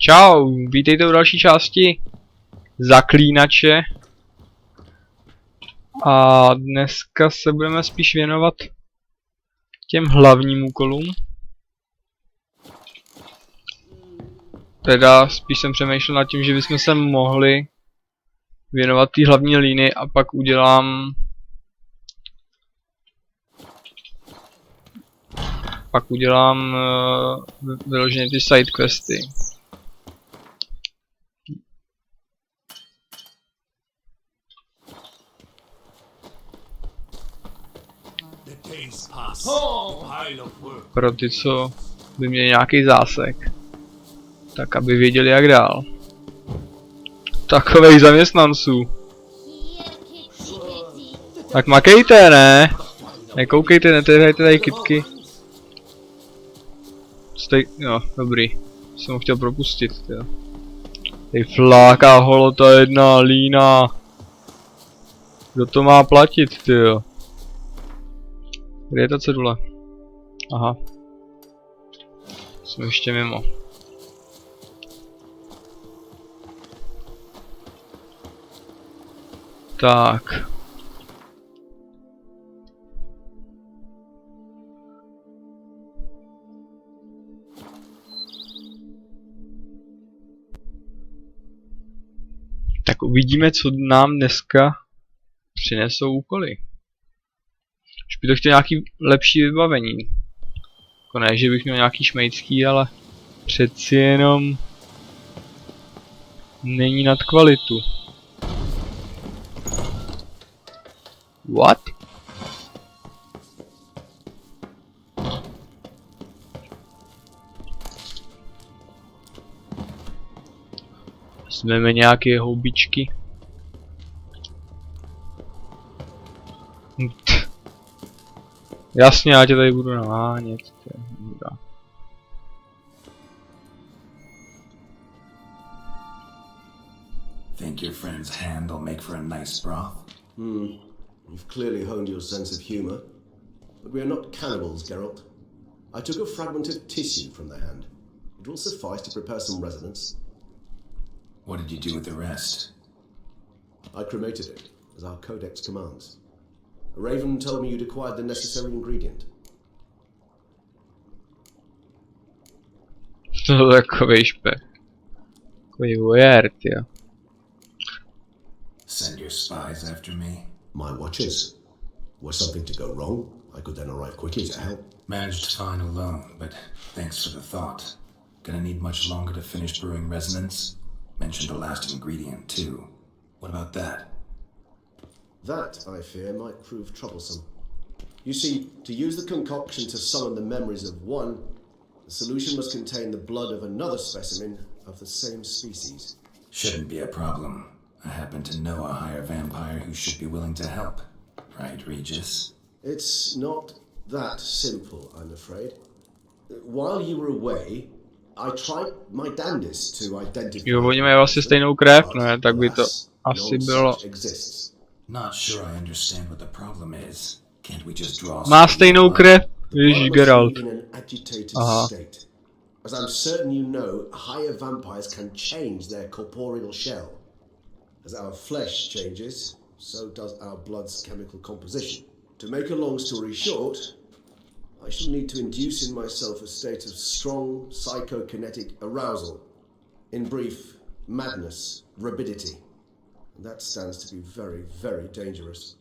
Čau, vítejte u další části Zaklínače. A dneska se budeme spíš věnovat těm hlavním úkolům. Teda spíš jsem přemýšlel nad tím, že bychom se mohli věnovat té hlavní línii a pak udělám vyloženě ty side questy. Pro ty, co by měli nějaký zásek, tak aby věděli jak dál. Takových zaměstnanců. Tak makejte, ne? Nekoukejte, netejhajte tady kytky. Jo, dobrý. Jsem ho chtěl propustit, jo. Tady fláká holota jedna lína. Kdo to má platit, tyjo? Kde je ta cedule? Aha. Jsme ještě mimo. Tak. Tak uvidíme, co nám dneska přinesou úkoly. Už by to chtěl nějaký lepší vybavení. Jako ne, že bych měl nějaký šmejcký, ale přeci jenom není nad kvalitu. What? Vezmeme nějaké houbičky. Jasně, já tě tady budu nahánět. Think your friend's hand will make for a nice broth? You've clearly honed your sense of humor. But we are not cannibals, Geralt. I took a fragment of tissue from the hand. It will suffice to prepare some resonance. What did you do with the rest? I cremated it, as our codex commands. A raven told me you'd acquired the necessary ingredient. To takovej špek. Takový voyeur, jo. Send your spies after me? My watches. Were something to go wrong, I could then arrive quickly to help. Managed fine alone, but thanks for the thought. Gonna need much longer to finish brewing resonance? Mentioned the last ingredient, too. What about that? That, I fear, might prove troublesome. You see, to use the concoction to summon the memories of one, the solution must contain the blood of another specimen of the same species. Shouldn't be a problem. I happen to know a higher vampire who should be willing to help. Right, Regis? It's not that simple, I'm afraid. While you were away, I tried my damnedest to identify... Jo, oni mají vlastně stejnou krev, ne? Tak by to asi bylo... Not sure I understand what the problem is. Can't we just draw... Má stejnou krev? Ježíš, Geralt. Aha. As I'm certain you know, higher vampires can change their corporeal shell. As our flesh changes, so does our blood's chemical composition. To make a long story short, I shall need to induce in myself a state of strong psychokinetic arousal. In brief, madness, rabidity. And that stands to be very, very dangerous.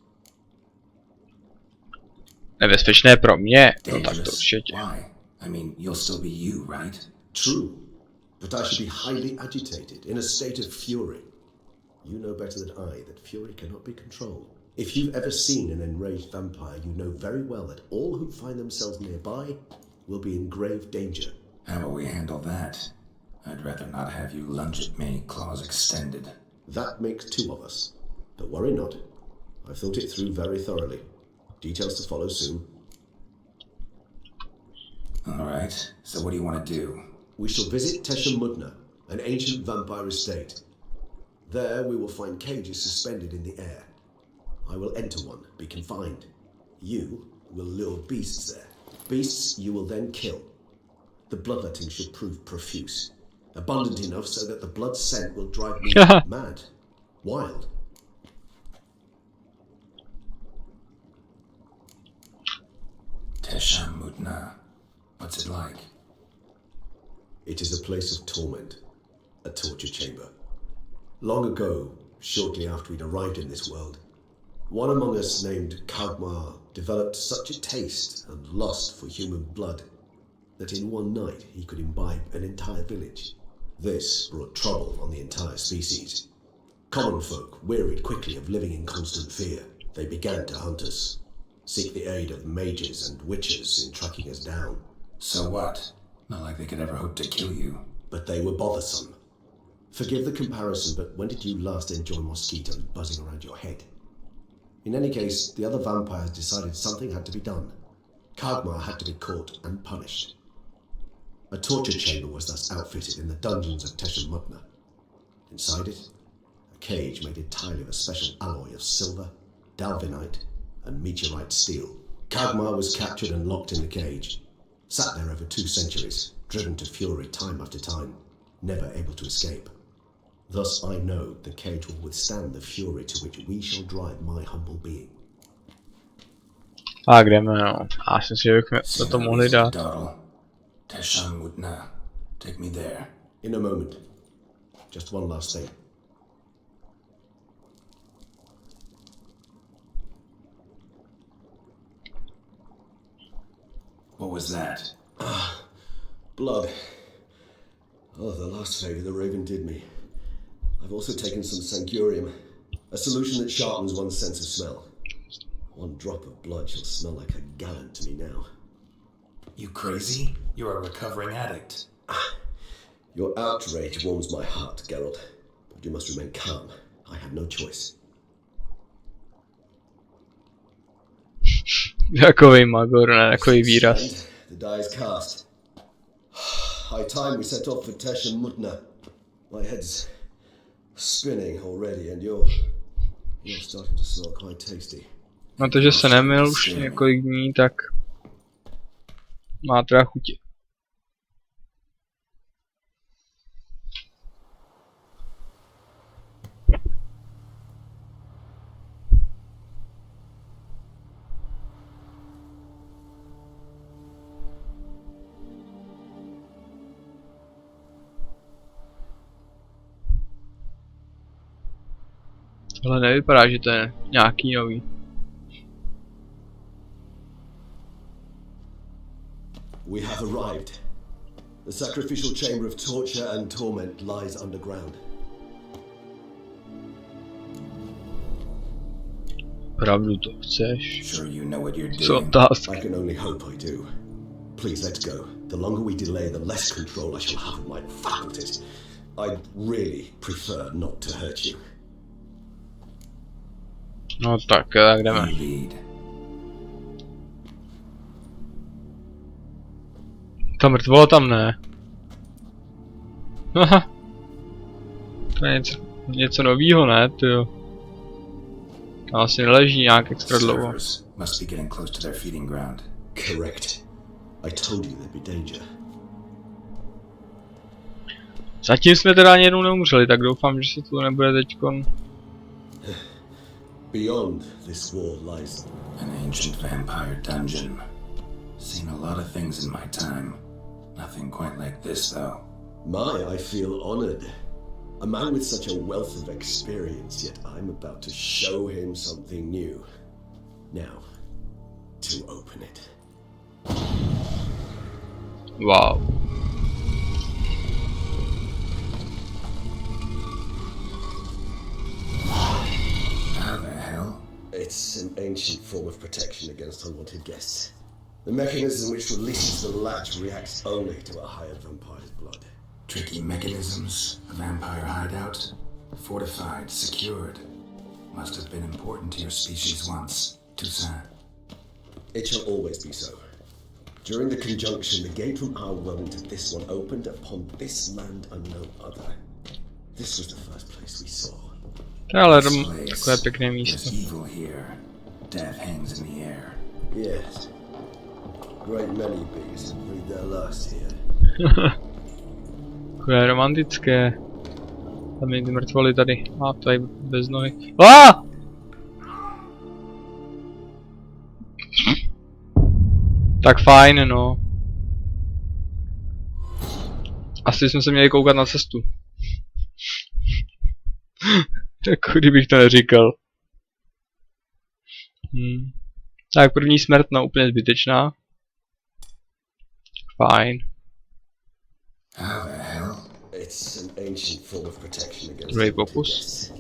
Nebezpečné pro mě, no tak to určitě. Why? I mean, you'll still be you, right? True, but I should be highly agitated, in a state of fury. You know better than I that fury cannot be controlled. If you've ever seen an enraged vampire, you know very well that all who find themselves nearby will be in grave danger. How will we handle that? I'd rather not have you lunge at me, claws extended. That makes two of us. But worry not. I've thought it through very thoroughly. Details to follow soon. Alright, so what do you want to do? We shall visit Teshamudna, an ancient vampire estate. There we will find cages suspended in the air. I will enter one, be confined. You will lure beasts there. Beasts you will then kill. The bloodletting should prove profuse. Abundant enough so that the blood scent will drive me mad. Wild. Teshamutna. What's it like? It is a place of torment. A torture chamber. Long ago, shortly after we'd arrived in this world, one among us named Kagmar developed such a taste and lust for human blood that in one night he could imbibe an entire village. This brought trouble on the entire species. Common folk wearied quickly of living in constant fear. They began to hunt us, seek the aid of mages and witches in tracking us down. So what? Not like they could ever hope to kill you. But they were bothersome. Forgive the comparison, but when did you last enjoy mosquitoes buzzing around your head? In any case, the other vampires decided something had to be done. Kagmar had to be caught and punished. A torture chamber was thus outfitted in the dungeons of Teshamutna. Inside it, a cage made entirely of a special alloy of silver, dalvinite, and meteorite steel. Kagmar was captured and locked in the cage, sat there over 2 centuries, driven to fury time after time, never able to escape. Thus I know the cage will withstand the fury to which we shall drive my humble being. A jdeme, no. Já jsem si, že bychom to mohli dát. Teshamutna. Take me there. In a moment. Just one last thing. What was that? Blood. Oh, the last favour the Raven did me. I've also taken some sancurium, a solution that sharpens one's sense of smell. One drop of blood shall smell like a gallon to me now. You crazy? You're a recovering addict. Your outrage warms my heart, Geralt. But you must remain calm. I have no choice. Takový magor, ne, takový výraz. And the die is cast. High time we set off for Teshamutna. My head's spinning already, and you're starting to smell quite tasty. Na to, že se nemil už několik dní, tak má teda chutě. Ale nevypadá, že to je nějaký nový. We have arrived. The sacrificial chamber of torture and torment lies underground. Pravdu to chceš? Sure you know what you're Co doing. otázka? I can only hope I do. Please, let's go. The longer we delay, the less control I shall have of my faculties. I'd really prefer not to hurt you. No tak jdeme. Lead. Ta mrtvola tam ne. Haha. To je něco novýho, ne? Tyjo. Tam asi neleží nějak extra dlouho. Servers must be getting close to their feeding ground. Correct. I told you there'd be danger. Zatím jsme teda ani jednou neumřeli, tak doufám, že se to nebude teďkon. Beyond this wall lies An ancient vampire dungeon. Seen a lot of things in my time. Nothing quite like this, though. I feel honored. A man with such a wealth of experience, yet I'm about to show him something new. Now, to open it. Wow. How the hell? It's an ancient form of protection against unwanted guests. The mechanism which releases the latch reacts only to a hired vampire's blood. Tricky mechanisms, a vampire hideout. Fortified, secured. Must have been important to your species once. Toussaint. It shall always be so. During the conjunction, the gate from our world into this one opened upon this land and no other. This was the first place we saw. Ale This takové pěkné There's místo. evil here. Death hangs in the air. Yes. Great many bees breathe their last here. To je romantické. Tam je ty mrtvoly tady. A tady bez nohy. A! Tak fajn, no. Asi jsme se měli koukat na cestu. Jako kdybych to neříkal. Tak první smrt, no úplně zbytečná. Fajn. It's an ancient form of protection against Druhý pokus.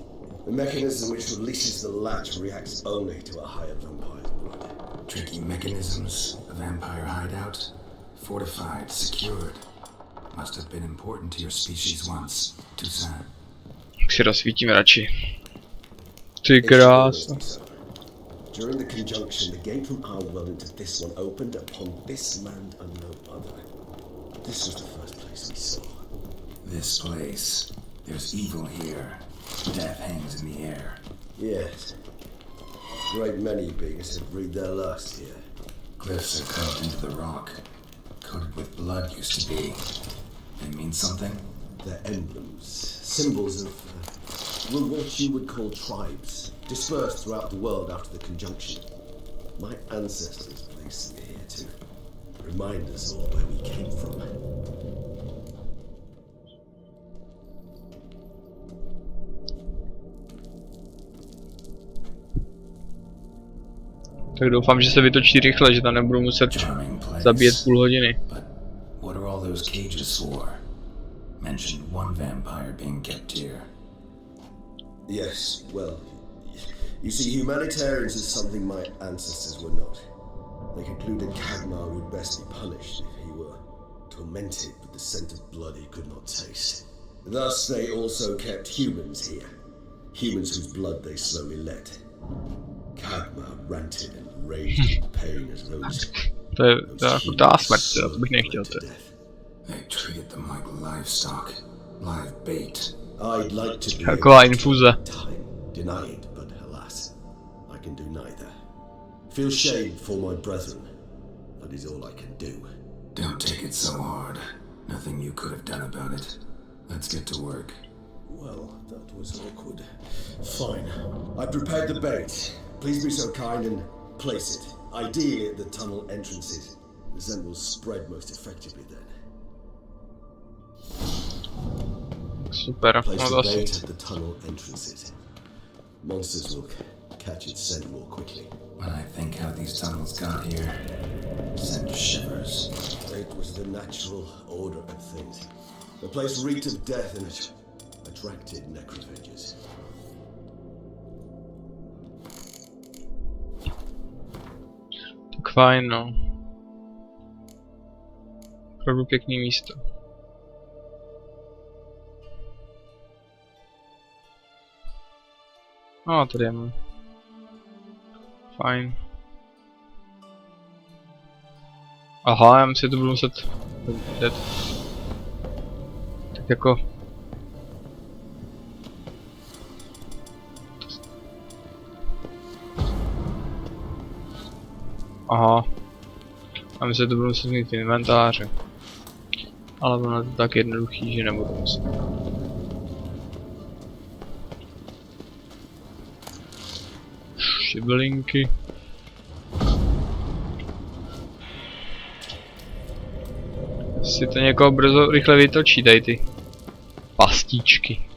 the mechanism which releases the latch reacts only to a higher vampire's blood. Tricky mechanisms, a vampire hideout, fortified, secured. Must have been important to your species once. Too sad. Tak si rozsvítíme radši. Ty krása. During the conjunction, the gate from our world into this one opened upon this land and no other. This was the first place we saw. This place. There's evil here. Death hangs in the air. Yes. Great many beings have breathed their last here. Glyphs are carved into the rock. Coated with blood used to be. They mean something? They're emblems, symbols of, well, what you would call tribes, dispersed throughout the world after the conjunction. My ancestors placed them here to remind us all where we came from. Tak doufám, že se vytočí rychle, že tam nebudu muset zabíjet půl hodiny. What are all those cages for? Mentioned one vampire being kept here. Yes, well, you see, humanitarians is something my ancestors were not. They concluded Kagmar would best be punished if he were tormented with the scent of blood he could not taste. Thus, they also kept humans here. Humans whose blood they slowly let. Kagmar ranted and raged in pain as those... To je krutá smrt, to bych nechtěl. They treated them like livestock, live bait. I'd like to be taková infuze. Deny it, but alas, I can do neither. Feel shame for my brethren. That is all I can do. Don't take it so hard. Nothing you could have done about it. Let's get to work. Well, that was awkward. Fine. I prepared the bait. Please be so kind and place it. Ideally at the tunnel entrances. The scent will spread most effectively then. Super, Place no the to bait at the tunnel entrances. Monsters will catch its scent more quickly. When I think how these tunnels got here, send shivers. It was the natural order of things. The place reeked of death and it attracted necrophages. Tak fajn, no. Opravdu pěkný místo. No, tady je mám. Fajn. Aha, já si to budu muset vidět. Tak jako... Aha. Já myslím, že to budu muset mít v inventáři. Ale ono je to tak jednoduchý, že nebudu muset. Šiblinky. Si to někoho brzo rychle vytočí, tady ty pastičky.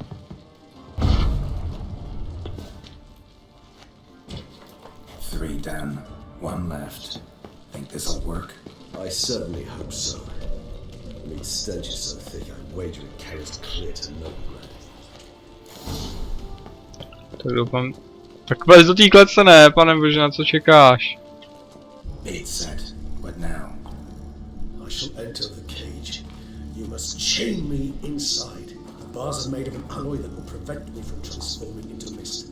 Three down, one left. Think this'll work? I certainly hope so. The meat stench is so thick, I wager it carries clear to no bread. Tak doufám. Tak vlez do té klece, ne, pane bože, na co čekáš? Bait set. What now? I shall enter the cage. You must chain me inside. The bars are made of an alloy that will prevent me from transforming into mist.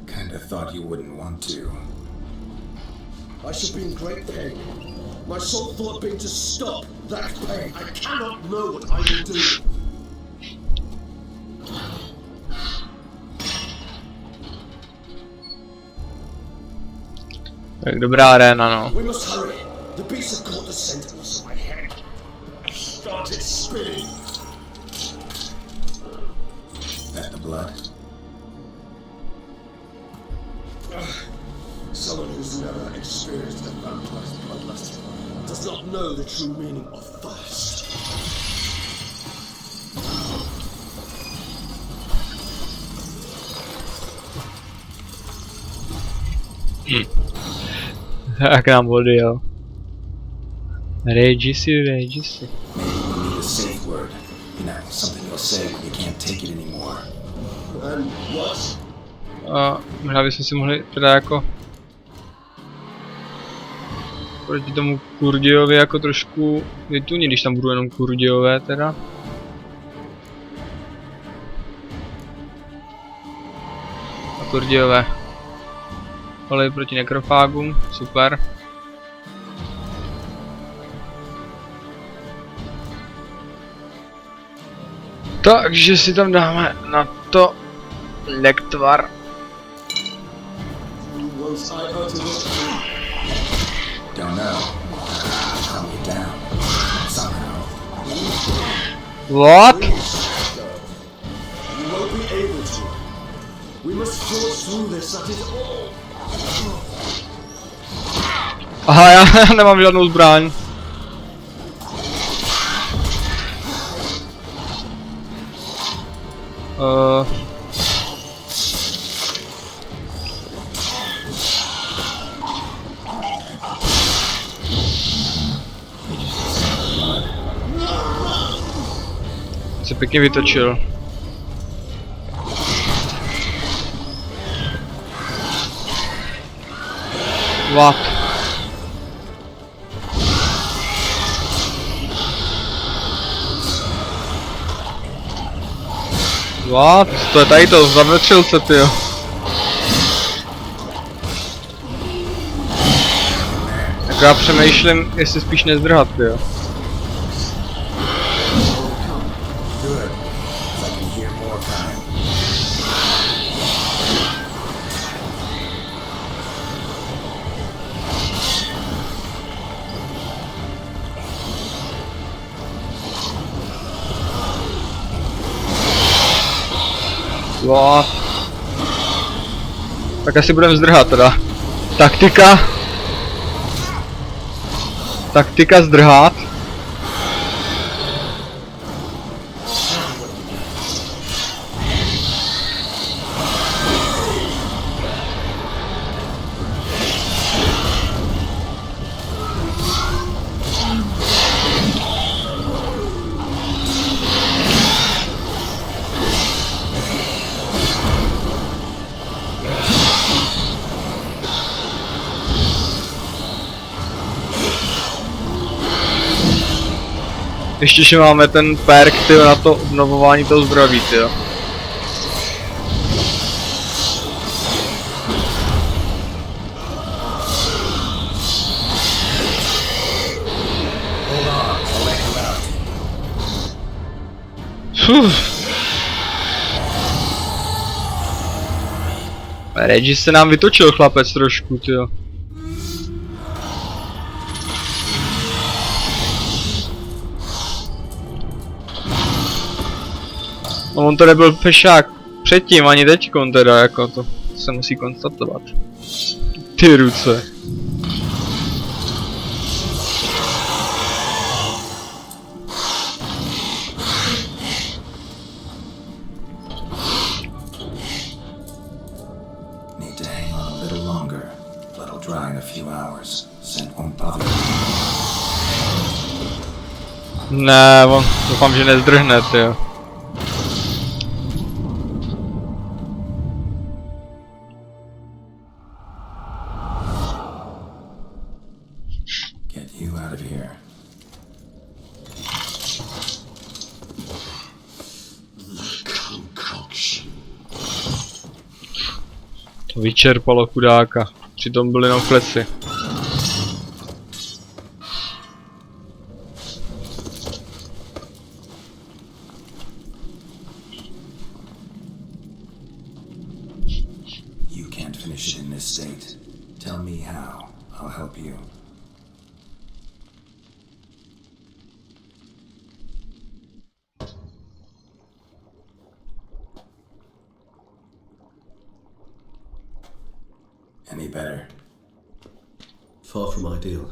Kinda thought you wouldn't want to. I shall be in great pain. My sole thought being to stop that pain. I cannot know what I will do. Tak dobrá arena, no. We must hurry. The beasts have caught the scent of my head. Stop. Start it spinning. That the blood? Someone who's never experienced a vampire's bloodlust does not know the true meaning of thirst. Tak nám vody, jo. Rage si. Maybe we need a safe word. You know, something you'll say when you can't take it anymore. And what? A možná bychom si mohli teda jako proti tomu Kurdiovi jako trošku vytunit, když tam budou jenom Kurdiové teda. A Kurdiové. Olej proti nekrofágům, super. Takže si tam dáme na to lektvar. Don't know. Calm you down. Somehow. What? You won't be able to. We must force through this, that is all. Aha, já nemám žádnou zbraň. Se pěkně vytočil. What? What? To je tady to, zavetřil se, tyjo. Tak já přemýšlím, jestli spíš nezdrhat, tyjo. What? Tak asi budeme zdrhat teda. Taktika zdrhat. Ještě že máme ten perk, tyjo, na to obnovování toho zdraví, tyjo. Reggie se nám vytočil, chlapec, trošku, tyjo. No, on to nebyl pešák předtím, ani teďkon teda, jako to se musí konstatovat. Ty ruce. Need to hang on a little longer. Blood'll dry in a few hours. Scent won't bother you. Ne, on doufám, že nezdrhne, tyjo. To vyčerpalo chudáka, přitom byli jenom kleci. You can't finish it in this state. Tell me how. I'll help you. Any better? Far from ideal.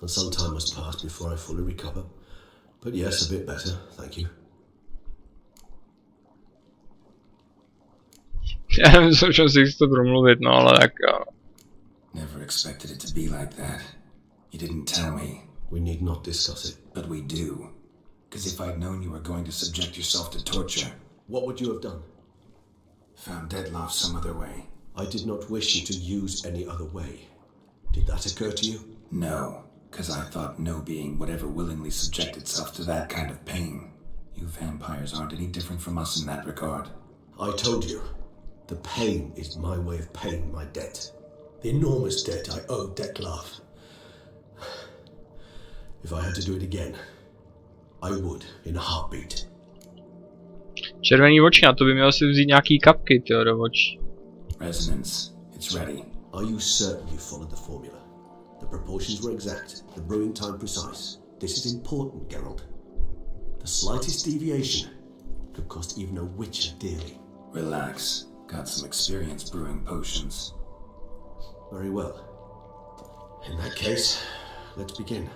And some time must pass before I fully recover. But yes, a bit better, thank you. Já nevím, zkoušel si to promluvit, no ale tak jo. Never expected it to be like that. You didn't tell me. We need not discuss it. But we do. Because if I'd known you were going to subject yourself to torture... What would you have done? Found Deadloff some other way. I did not wish you to use any other way. Did that occur to you? No, because I thought no being would ever willingly subject itself to that kind of pain. You vampires aren't any different from us in that regard. I told you, the pain is my way of paying my debt. The enormous debt I owe Detlef. If I had to do it again, I would, in a heartbeat. Červený oči, na to by měl si vzít nějaký kapky, tyjo, do očí. Resonance, it's ready. Are you certain you followed the formula? The proportions were exact, the brewing time precise. This is important, Geralt. The slightest deviation could cost even a witcher dearly. Relax. Got some experience brewing potions. Very well. In that case, let's begin.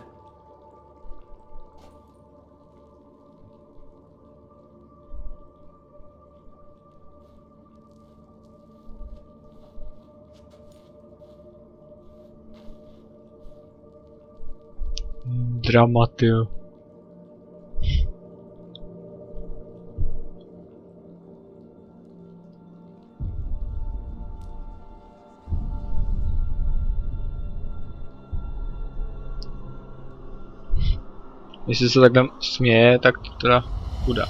Dramatil. Jestli se takhle směje, tak to teda chudá.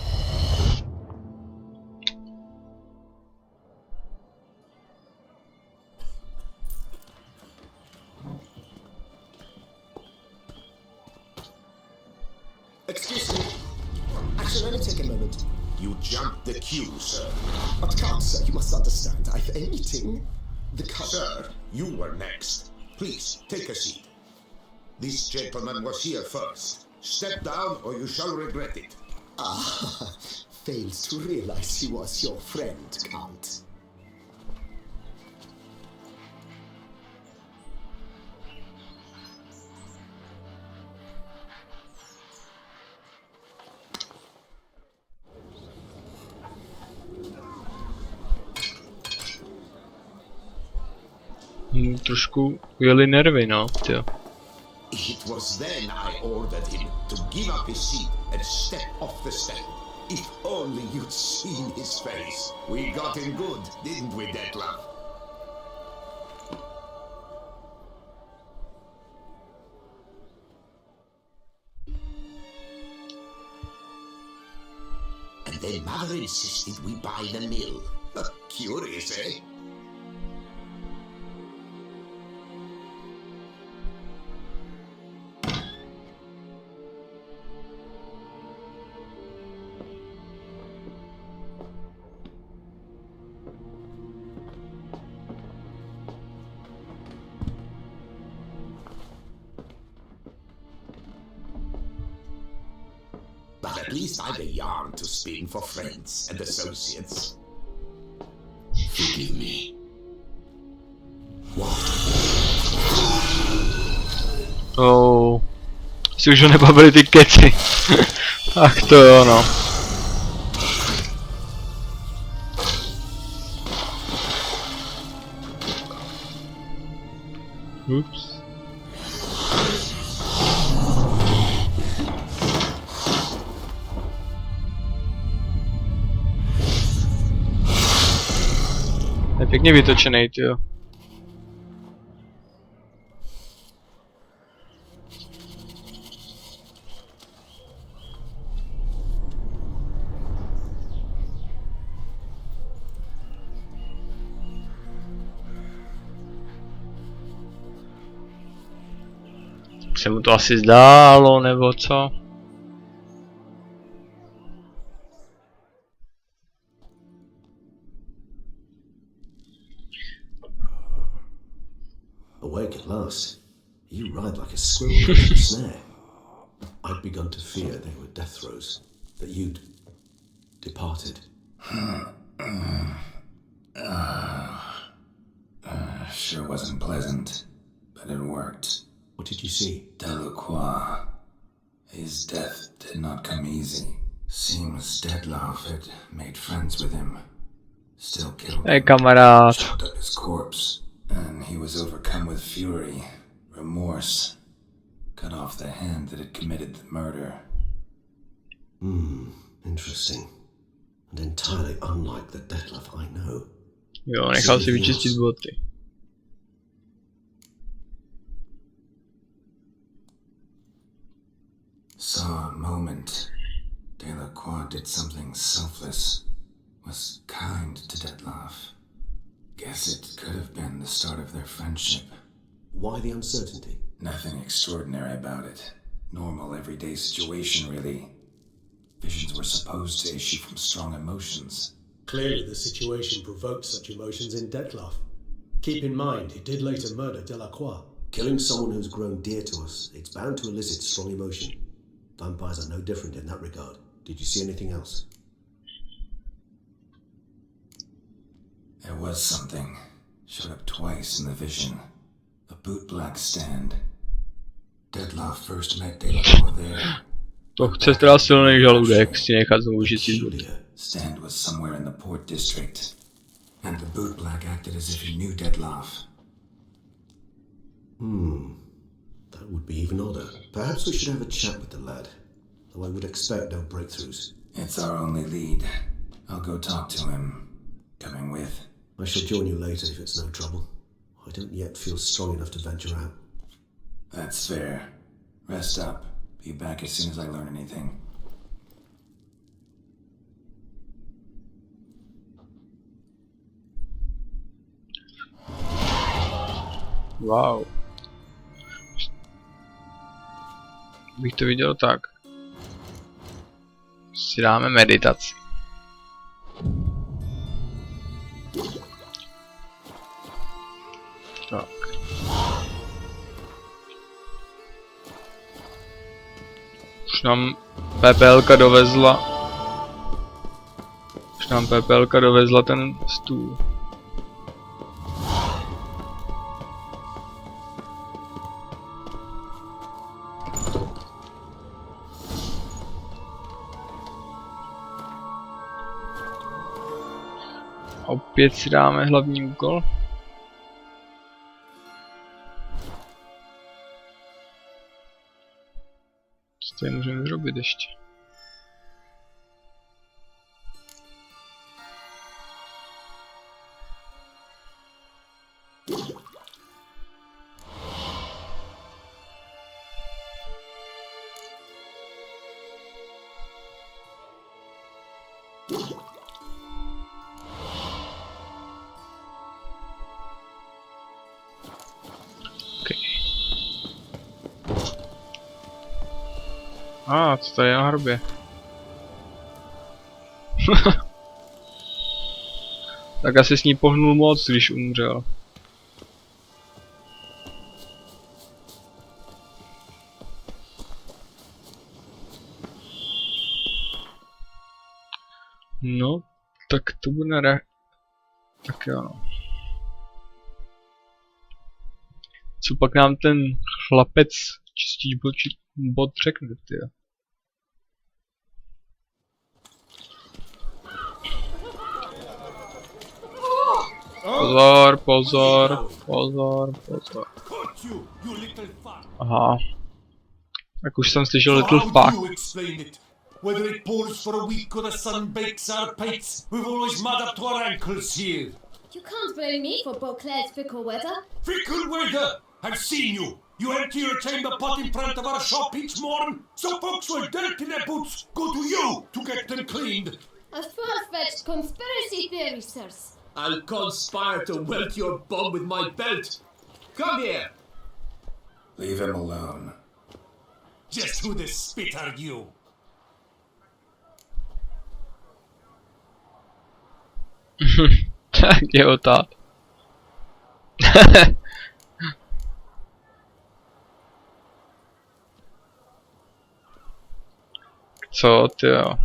Excuse me. Actually, let me take a moment. You jumped the queue, sir. But come, sir, you must understand. I've anything. Sir, you were next. Please, take a seat. This gentleman was here first. Step down or you shall regret it. Ah, fails to realize he was your friend, Count. Trošku jeli nervy, no, tyjo. It was then I ordered him to give up his seat and step off the step. If only you'd seen his face. We got him good, didn't we, Detlef? And then Mother insisted we buy the mill. Curious, eh? But at least I've a yarn to spin for friends and associates. Forgive me. Oh, si už ho nebavili ty keci. Ach to jo, no. Ups. Je pěkně vytočenej, tyjo. Se mu to asi zdálo, nebo co? Awake at last. You ride like a squirrel in a snare. I'd begun to fear they were death throes, that you'd departed. Sure wasn't pleasant, but it worked. What did you see? Delacroix. His death did not come easy. Seems Dettlaff had made friends with him. Still killed Hey, him. kamarád. Chopped up his corpse. And he was overcome with fury, remorse. Cut off the hand that had committed the murder. Interesting. And entirely unlike the Dettlaff I know. Jo, nechal si vyčistit boty. Saw a moment. Delacroix did something selfless. Was kind to Dettlaff. Guess it could have been the start of their friendship. Why the uncertainty? Nothing extraordinary about it. Normal, everyday situation, really. Visions were supposed to issue from strong emotions. Clearly the situation provoked such emotions in Dettlaff. Keep in mind, he did later murder Delacroix. Killing someone who's grown dear to us, it's bound to elicit strong emotion. Vampires are no different in that regard. Did you see anything else? There was something. Showed up twice in the vision. A bootblack stand. Dettlaff first met Delacroix there. To chce teda silný žaludek si nechat znovu čistit boty. Stand was somewhere in the port district. And the bootblack acted as if he knew Dettlaff. That would be even odder. Perhaps we should have a chat with the lad. Though I would expect no breakthroughs. It's our only lead. I'll go talk to him. Coming with. I shall join you later if it's no trouble. I don't yet feel strong enough to venture out. That's fair. Rest up. Be back as soon as I learn anything. Wow. Bych to viděl tak. Si dáme meditaci. Tak. Už nám PPLka dovezla ten stůl. Opět si dáme hlavní úkol. Co tady můžeme zrobit ještě? Co tady je na hrobě? Tak asi s ní pohnul moc, když umřel. No, tak to bude tak jo no. Co pak nám ten chlapec čistíš bod řekne, tyjo. Pozor, pozor, pozor, pozor. Aha. Tak už jsem slyšel little fuck. Whether it pours for a week or the sun bakes our pipes, we've always mud up to our ankles here. You can't blame me for Beauclair's fickle weather. Fickle weather! I've seen you! You empty your chamber pot in front of our shop each morning, so folks with dirt in their boots go to you to get them cleaned. A far-fetched conspiracy theory, sirs. I'll conspire to welt your bum with my belt. Come here! Leave him alone. Just who the spit are you? Tak je otát. Co ty jo?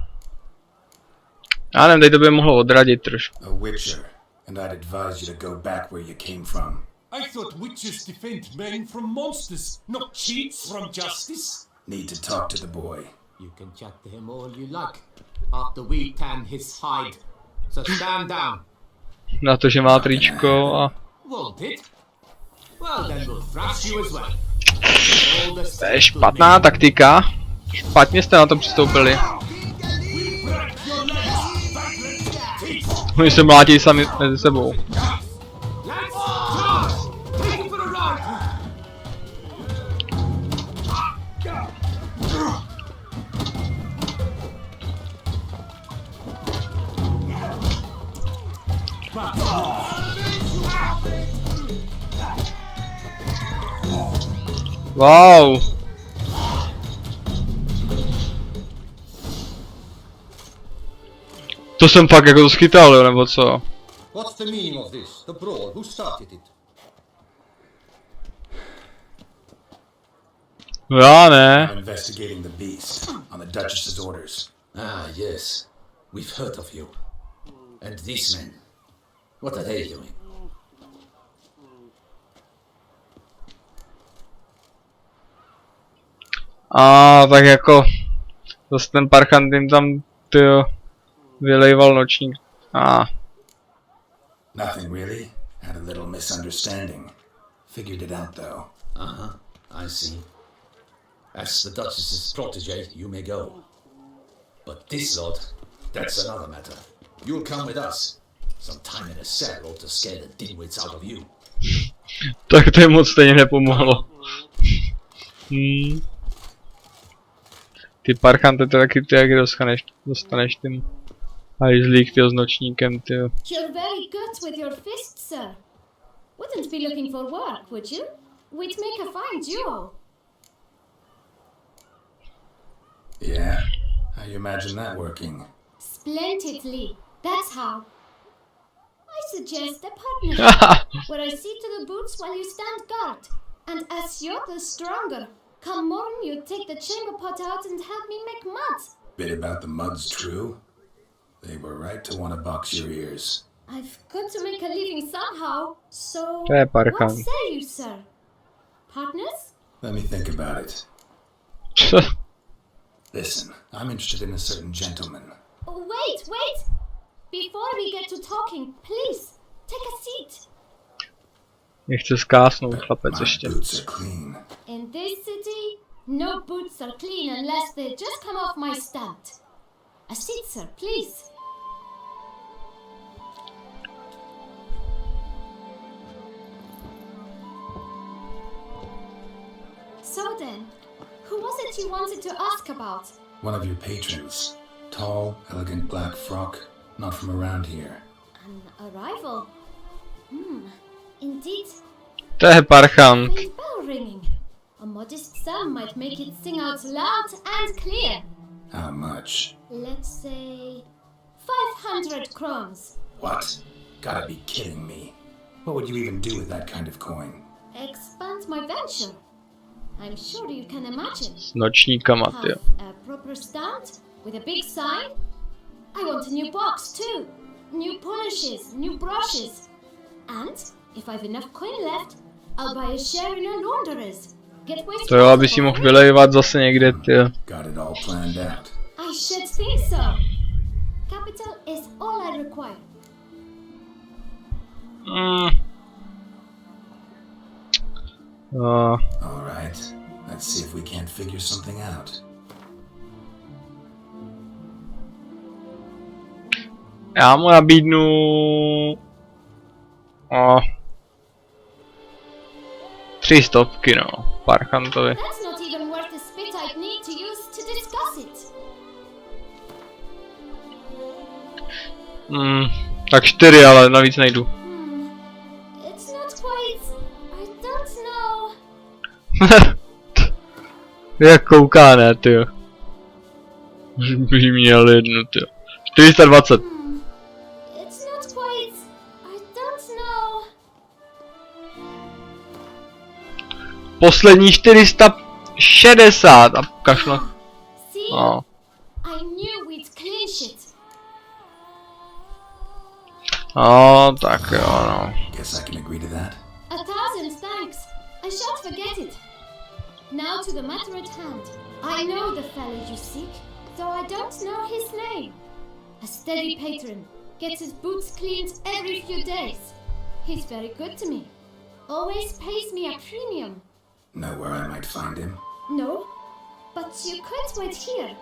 Já nevím, tady to by mohlo odradit trošku. A witcher, and I'd advise you to go back where you came from. I thought witches defend men from monsters, not cheats from justice. Need to talk to the boy. You can chat to him all you like, after we tan his hide. So stand down. Na to, že má tričko a... Won't it? Well, then we'll thrash you as well. To je špatná taktika. Špatně jste na to přistoupili. Oni se mlátí sami mezi sebou. Wow. To jsem fakt jako to schytal, jo, nebo co? What's the meaning of this? The brawl? Who started it? No já ne. I'm investigating the beast on the Duchess's orders. Ah, yes. We've heard of you. And these men. What are they doing? Tak jako... Zase ten parchant jim tam, tyjo, vylejval nočník. Nothing really. Had a little misunderstanding. Figured it out though. Uh-huh. I see. As the Duchess's protege, you may go. But this lot, that's another matter. You'll come with us. Some time in a cell ought to scare the dimwits out of you. Tak to jim moc stejně nepomohlo. Ty parchanty to taky ty, jak dostaneš tím hajzlík, tyjo, s nočníkem, tyjo. You're very good with your fists, sir. Wouldn't be looking for work, would you? We'd make a fine duo. Yeah. How you imagine that working? Splendidly. That's how. I suggest a partnership, where I see to the boots while you stand guard. And as you're the stronger, come morn you take the chamber pot out and help me make mud. Bit about the mud's true. They were right to want to box your ears. I've got to make a living somehow, so To je what parchant. say you, sir? Partners? Let me think about it. Listen, I'm interested in a certain gentleman. Oh, wait! Before we get to talking, please, take a seat. Nechce skásnout, But chlapec my ještě. boots are clean. In this city, no boots are clean unless they just come off my stand. A seat, sir, please. So then, who was it you wanted to ask about? One of your patrons. Tall, elegant black frock. Not from around here. An arrival. Indeed. To je parchant. A bell ringing. A modest sum might make it sing out loud and clear. How much? Let's say 500 crowns. What? Gotta be kidding me. What would you even do with that kind of coin? Expand my venture. I'm sure you can imagine. S nočníkama, tyjo. Have a proper stand with a big sign. I want a new box too. New polishes, new brushes. And if I've enough coin left, I'll buy a share in a launderer's. Get waste. To jo, aby si mohl vylejvat zase někde, tyjo. Got it all planned out. I should think so. Capital is all I require. All right. Let's see if we can't figure something out. Já mu nabídnu... 300, no, parchantovi. That's not even worth the spit I'd need to use to discuss it. Tak 4, ale navíc nejdu. It's not quite... I don't know... Jak kouká, ne, tyjo. Už by měl jednu, tyjo. 420. It's not quite... I don't know... Poslední 460 a kašlo. See? No. I knew we'd clinch it. No, tak jo, no. Guess I can agree to that. 1,000 thanks. I shan't forget it. Now to the matter at hand. I know the fellow you seek, though I don't know his name. A steady patron, gets his boots cleaned every few days. He's very good to me. Always pays me a premium. Know where I might find him? No, but you could wait here.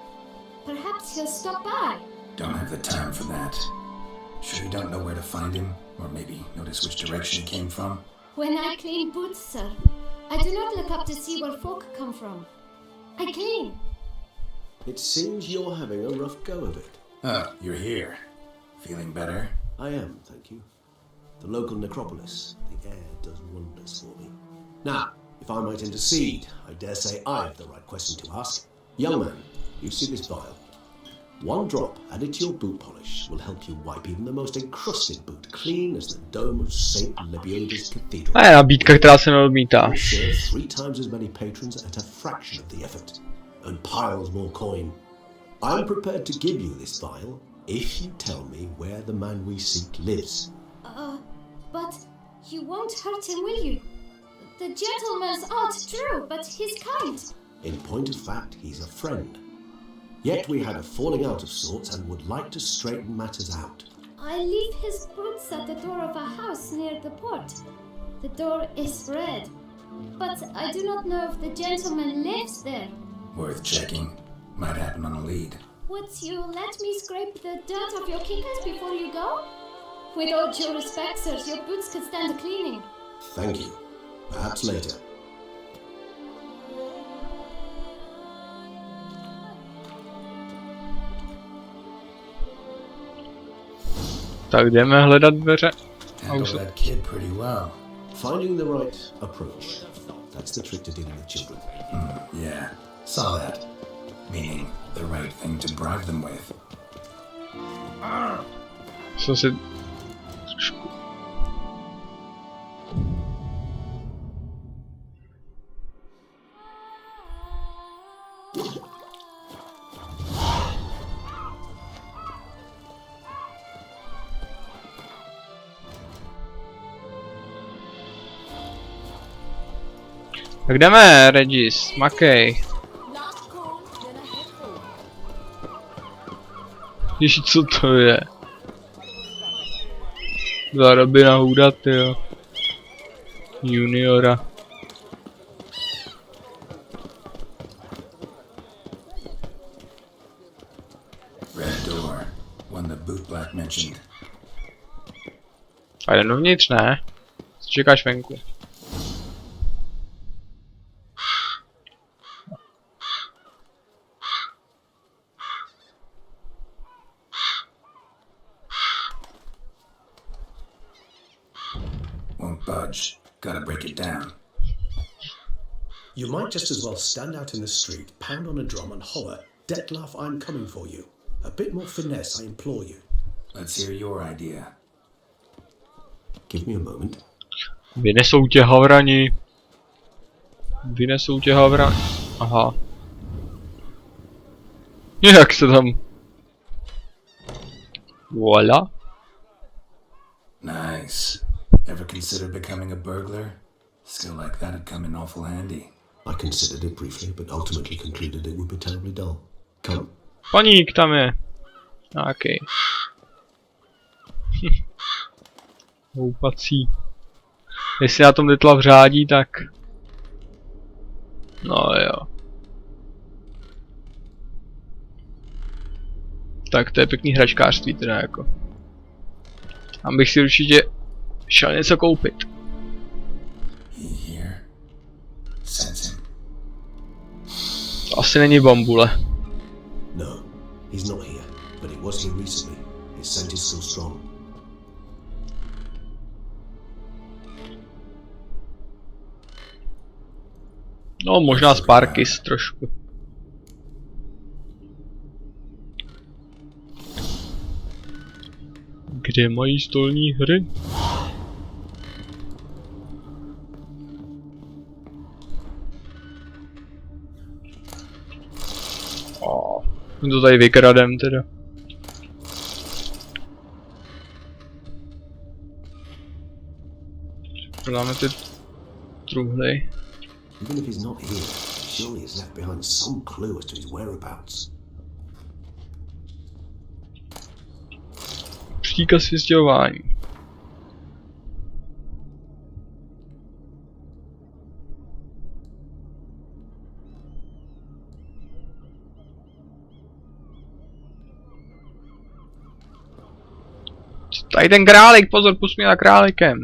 Perhaps he'll stop by. Don't have the time for that. Sure you don't know where to find him? Or maybe notice which direction he came from? When I clean boots, sir, I do not look up to see where folk come from. I clean. It seems you're having a rough go of it. Oh, you're here. Feeling better? I am, thank you. The local necropolis. The air does wonders for me. Now, if I might intercede, I dare say I've the right question to ask. Young man, you see this vial? One drop added to your boot polish will help you wipe even the most encrusted boot clean as the dome of St. Lebioda's Cathedral. A je nabídka, která se neodmítá. Serve 3 times as many patrons at a fraction of the effort, and piles more coin. I'm prepared to give you this vial if you tell me where the man we seek lives. But you won't hurt him, will you? The gentleman's odd, true, but he's kind. In point of fact, he's a friend. Yet we had a falling out of sorts and would like to straighten matters out. I leave his boots at the door of a house near the port. The door is red, but I do not know if the gentleman lives there. Worth checking. Might happen on a lead. Would you let me scrape the dirt off your kickers before you go? With all due respect, sirs, your boots could stand a cleaning. Thank you. Perhaps later. Tak jdeme hledat dveře. Handle that kid pretty well. Finding the right approach. That's the trick to dealing with children. Yeah, saw that. Meaning the right thing to bribe them with. Jsem si... Tak jdeme, Regis, makej. Ježi, co to je? Za Robina Hooda, tyjo. Juniora. Red door. One the boot black mentioned. A jdem dovnitř, ne? Co čekáš venku? Won't budge. Gotta break it down. You might just as well stand out in the street, pound on a drum and holler, "Detlef, I'm coming for you." A bit more finesse, I implore you. Let's hear your idea. Give me a moment. Vynesou tě havrani. Vynesou tě havrani. Aha. Jak se tam... Voila. Nice. Ever considered becoming a burglar? Skill like that'd come in awful handy. I considered it briefly, but ultimately concluded it would be terribly dull. Come. Paník tam je. Nějakej. Houpací. Jestli na tom Detlef řádí, tak... No jo. Tak to je pěkný hračkářství teda jako. Tam bych si určitě šel něco koupit. To asi není bambule. No, he's not here, but he was here recently. His scent is still strong. No, možná Sparkis trošku. Kde mají stolní hry? My to tady vykradem teda. Dáme ty truhly. Even if he's not here, surely he's left behind some clue as to his whereabouts. Příkaz vystěhování. Tady ten králík, pozor, pust mě za králíkem.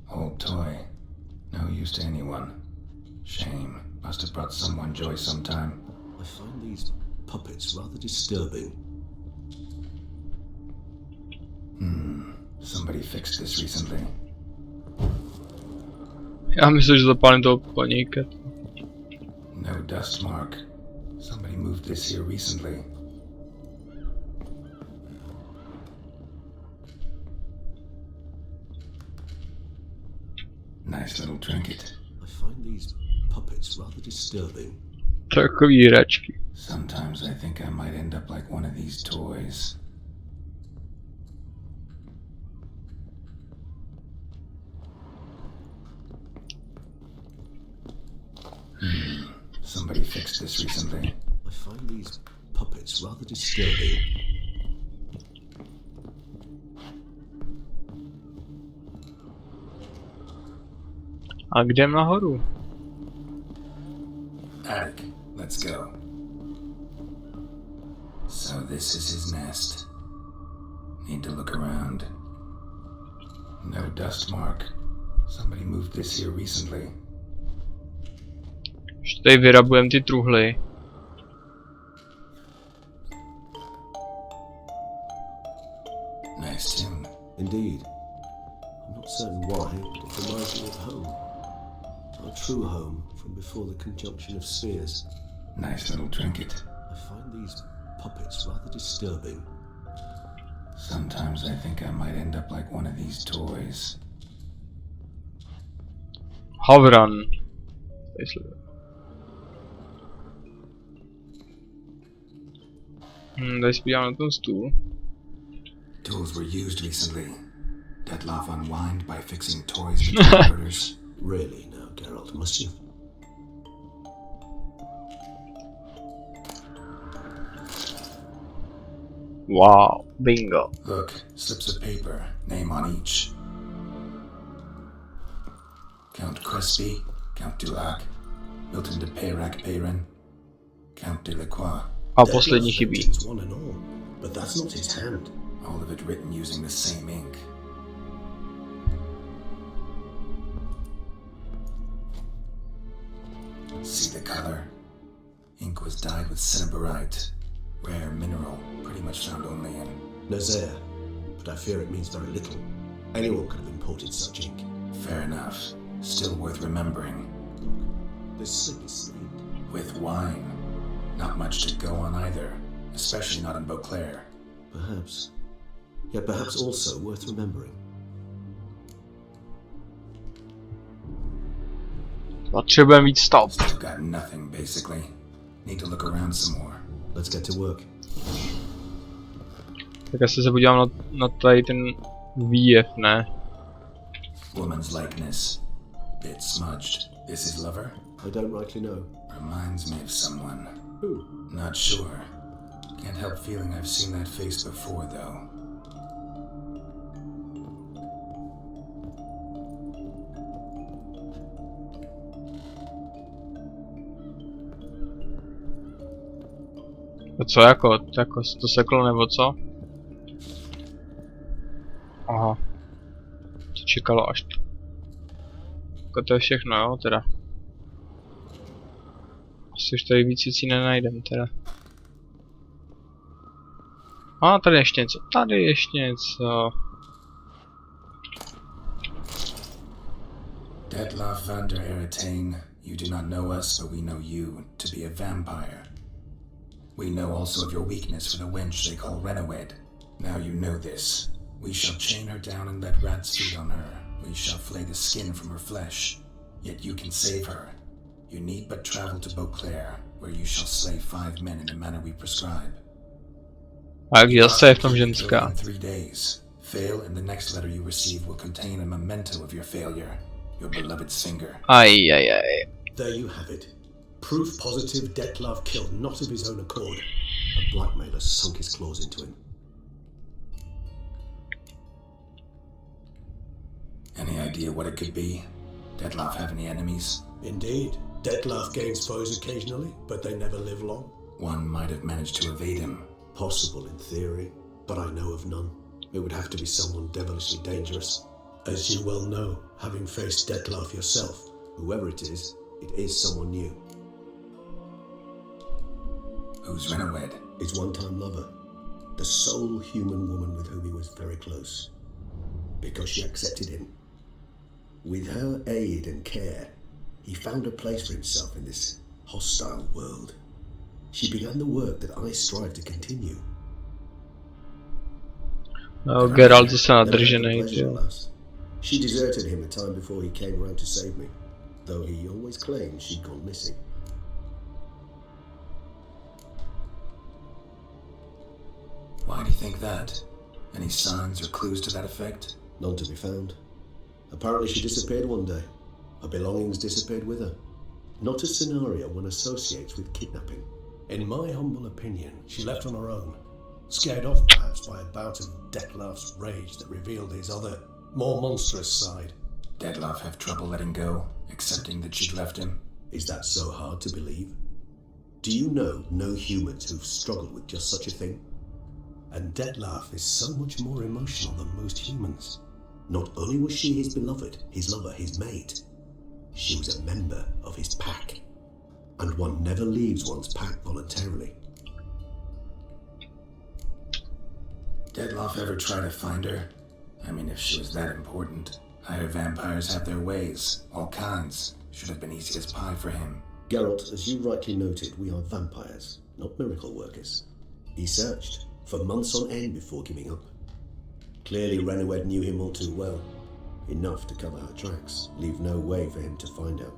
Old toy. No use to anyone. Shame. Must have brought someone joy sometime. I find these puppets rather disturbing. Somebody fixed this recently. Já myslím, že zapálím toho paníka. No dust mark. Somebody moved this here recently. Nice little trinket. I find these puppets rather disturbing. Takový hračky. Sometimes I think I might end up like one of these toys. Somebody fixed this recently. I find these puppets rather disturbing. A kde nahoru? Attic, let's go. So this is his nest. Need to look around. No dust mark. Somebody moved this here recently. Ještě tady vyrabujeme ty truhly. Nice tune. Indeed. I'm not certain why, but it reminds me of home. Our true home from before the conjunction of spheres. Nice little trinket. I find these puppets rather disturbing. Sometimes I think I might end up like one of these toys. Havran. Tady spíjám na ten stůl. Tools were used recently. Detlef unwind by fixing toys between orders. Really now, Geralt, must you? Wow, bingo. Look, slips of paper, name on each. Count Crespi, Count Dulac, Milton de Peyrac Peyrin, Count de Lacroix. A poslední chybí. One and all, but that's not his hand. All of it written using the same ink. See the color? Ink was dyed with cinnabarite, rare mineral, pretty much found only in Nazaire, but I fear it means very little. Anyone could have imported such ink. Fair enough. Still worth remembering. Look, this slip is stained. With wine. Not much to go on either, especially not in Beauclair. Perhaps. Yet perhaps also worth remembering. Potřebujeme víc stavb. Still got nothing, basically. Need to look around some more. Let's get to work. Tak asi se podívám na tady ten výjev, ne? Woman's likeness. Bit smudged. This is lover? I don't rightly know. Reminds me of someone. Who? Not sure. Can't help feeling I've seen that face before, though. To co jako to seklo nebo co? Aha. To čekalo až. Jako to je všechno, jo, teda. Asi už tady víc věcí nenajdem, teda. A tady ještě něco, tady ještě něco. Detlef van der Eretain, you do not know us, but we know you to be a vampire. We know also of your weakness for the wench they call Renowed. Now you know this. We shall chain her down and let rats feed on her. We shall flay the skin from her flesh. Yet you can save her. You need but travel to Beauclair, where you shall slay 5 men in the manner we prescribe. A jak zase je v tom ženská? In 3 days. Fail, and the next letter you receive will contain a memento of your failure. Your beloved's finger. Aj, aj, aj. There you have it. Proof positive Detlef killed not of his own accord. A blackmailer sunk his claws into him. Any idea what it could be? Detlef have any enemies? Indeed. Detlef gains foes occasionally, but they never live long. One might have managed to evade him. Possible in theory, but I know of none. It would have to be someone devilishly dangerous. As you well know, having faced Detlef yourself, whoever it is someone new. Who's Renowed? His one-time lover. The sole human woman with whom he was very close. Because she accepted him. With her aid and care, he found a place for himself in this hostile world. She began the work that I strive to continue. No, Geralt zase nadrženej, jo. She deserted him a time before he came around to save me, though he always claimed she'd gone missing. Why do you think that? Any signs or clues to that effect? None to be found. Apparently she disappeared one day. Her belongings disappeared with her. Not a scenario one associates with kidnapping. In my humble opinion, she left on her own. Scared off perhaps by a bout of Detlef's rage that revealed his other, more monstrous side. Detlef have trouble letting go, accepting that she'd left him? Is that so hard to believe? Do you know no humans who've struggled with just such a thing? And Detlef is so much more emotional than most humans. Not only was she his beloved, his lover, his mate, she was a member of his pack. And one never leaves one's pack voluntarily. Detlef ever try to find her? I mean, if she was that important. Higher vampires have their ways, all kinds. Should have been easy as pie for him. Geralt, as you rightly noted, we are vampires, not miracle workers. He searched for months on end before giving up. Clearly Renowed knew him all too well. Enough to cover her tracks, leave no way for him to find out.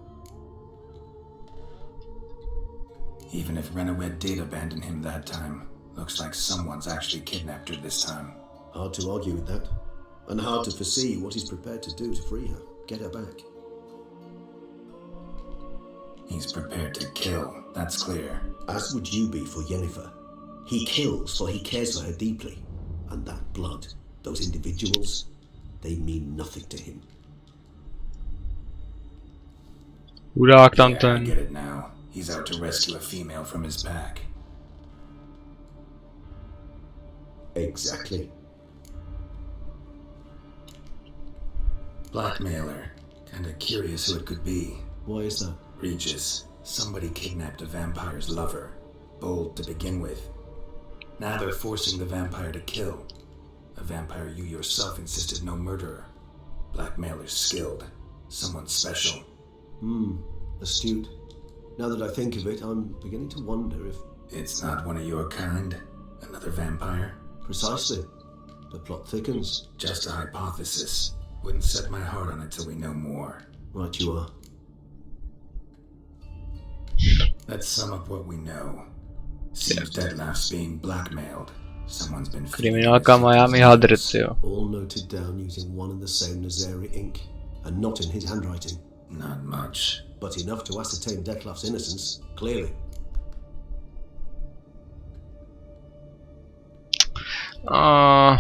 Even if Renowed did abandon him that time, looks like someone's actually kidnapped her this time. Hard to argue with that. And hard to foresee what he's prepared to do to free her, get her back. He's prepared to kill, that's clear. As would you be for Yennefer. He kills for he cares for her deeply. And that blood, those individuals, they mean nothing to him. Chudák I tamten. get it now. He's out to rescue a female from his pack. Exactly. Blackmailer. Kinda curious who it could be. Why is that? Regis. Somebody kidnapped a vampire's lover. Bold to begin with. Now they're forcing the vampire to kill. A vampire you yourself insisted no murderer. Blackmailer's skilled. Someone special. Astute. Now that I think of it, I'm beginning to wonder if... It's not one of your kind? Another vampire? Precisely. The plot thickens. Just a hypothesis. Wouldn't set my heart on it till we know more. Right you are. Let's sum up what we know. Seems Detlef's being blackmailed. Someone's been Kriminálka Miami Hadret, jo. All noted down using one and the same Nazari ink, and not in his handwriting. Not much. But enough to ascertain Detlef's innocence, clearly. Já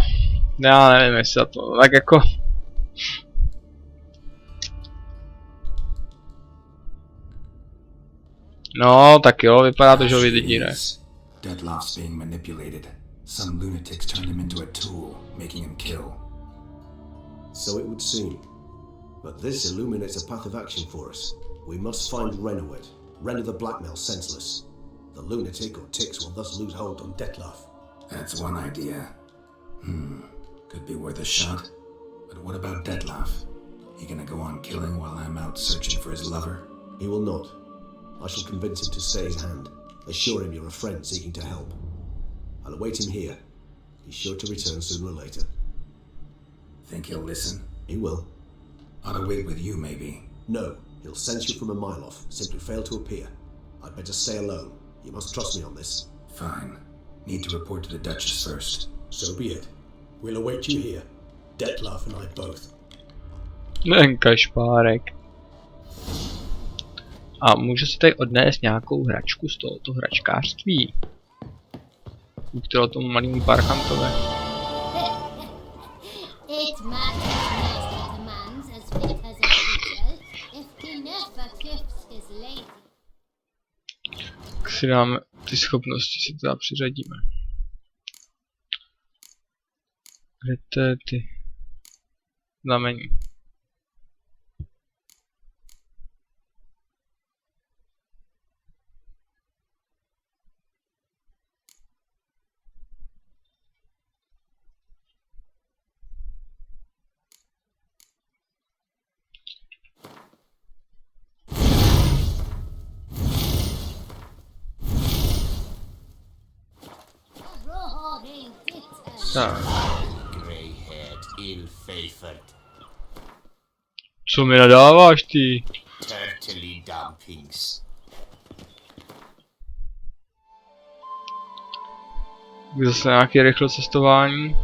nevím, jestli to tak jako... No, tak jo, vypadá to, že ho vydírají. Detlef's being manipulated. Some lunatics turned him into a tool, making him kill. So it would seem. But this illuminates a path of action for us. We must find Renowed, render the blackmail senseless. The lunatic or ticks will thus lose hold on Detlef. That's one idea. Could be worth a shot. But what about Detlef? He gonna go on killing while I'm out searching for his lover? He will not. I shall convince him to stay his hand. Assure him you're a friend seeking to help. I'll await him here. He's sure to return sooner or later. Think he'll listen? He will. Ought to wait with you, maybe. No, he'll sense you from a mile off. Simply fail to appear. I'd better stay alone. You must trust me on this. Fine. Need to report to the Duchess first. So be it. We'll await you here. Detlef and I both. Nen kašpárek. A můžu si tady odnést nějakou hračku z tohoto hračkářství. Kterou tomu malému parchantovi. Tak si dáme ty schopnosti, si teda přiřadíme. Kde to je ty znamení? Tak. Co mi nadáváš ty? Zase nějaké rychlé cestování.